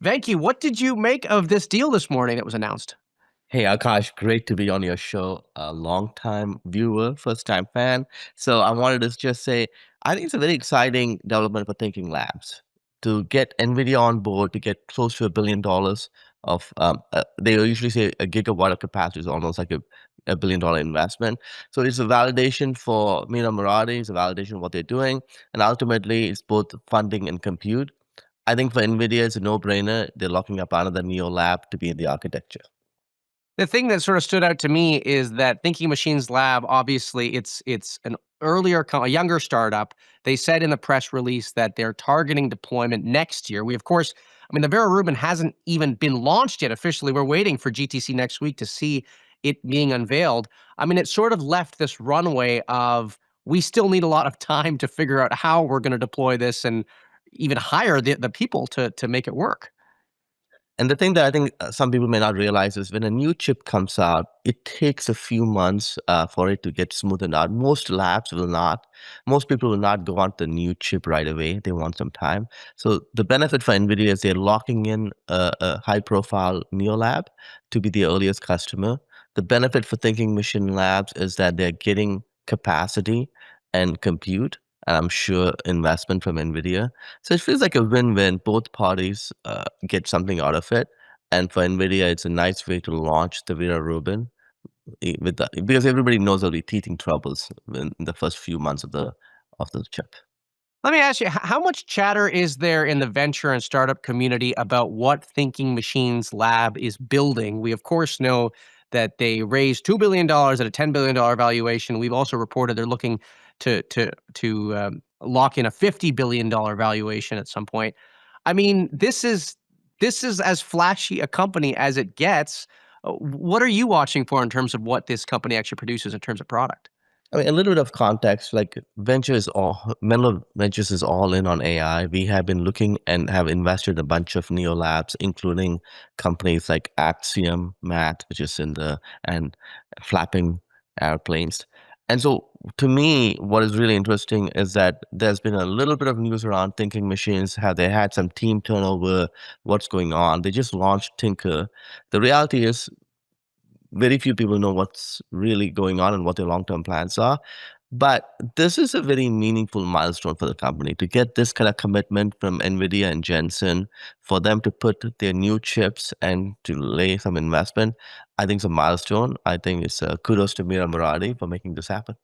Venky, what did you make of this deal this morning that was announced? Hey Akash, great to be on your show. A long time viewer, first time fan. So I wanted to just say, I think it's a very exciting development for Thinking Labs to get Nvidia on board to get close to $1 billion of. They usually say a gigawatt of capacity is almost like a $1 billion investment. So it's a validation for Mira Murati. It's a validation of what they're doing, and ultimately it's both funding and compute. I think for Nvidia, it's a no-brainer. They're locking up another Neo lab to be in the architecture. The thing that sort of stood out to me is that Thinking Machines Lab, obviously, it's an a younger startup. They said in the press release that they're targeting deployment next year. The Vera Rubin hasn't even been launched yet officially. We're waiting for GTC next week to see it being unveiled. It sort of left this runway of we still need a lot of time to figure out how we're going to deploy this and even hire the people to make it work. And the thing that I think some people may not realize is when a new chip comes out, it takes a few months for it to get smoothened out. Most labs will not. Most people will not go on the new chip right away. They want some time. So the benefit for NVIDIA is they're locking in a high-profile Neo lab to be the earliest customer. The benefit for Thinking Machine Labs is that they're getting capacity and compute, and I'm sure investment from NVIDIA. So it feels like a win-win. Both parties get something out of it. And for NVIDIA, it's a nice way to launch the Vera Rubin because everybody knows there'll be teething troubles in the first few months of the chip. Let me ask you, how much chatter is there in the venture and startup community about what Thinking Machines Lab is building? We, of course, know that they raised $2 billion at a $10 billion valuation. We've also reported they're looking to lock in a $50 billion valuation at some point. This is as flashy a company as it gets. What are you watching for in terms of what this company actually produces in terms of product? I mean, a little bit of context, like Menlo Ventures is all in on AI. We have been looking and have invested a bunch of neo labs, including companies like Axiom, Math, which is and flapping airplanes. And so to me, what is really interesting is that there's been a little bit of news around Thinking Machines. Have they had some team turnover? What's going on? They just launched Tinker. The reality is very few people know what's really going on and what their long-term plans are. But this is a very meaningful milestone for the company to get this kind of commitment from NVIDIA and Jensen for them to put their new chips and to lay some investment. I think it's a milestone. I think it's kudos to Mira Murati for making this happen.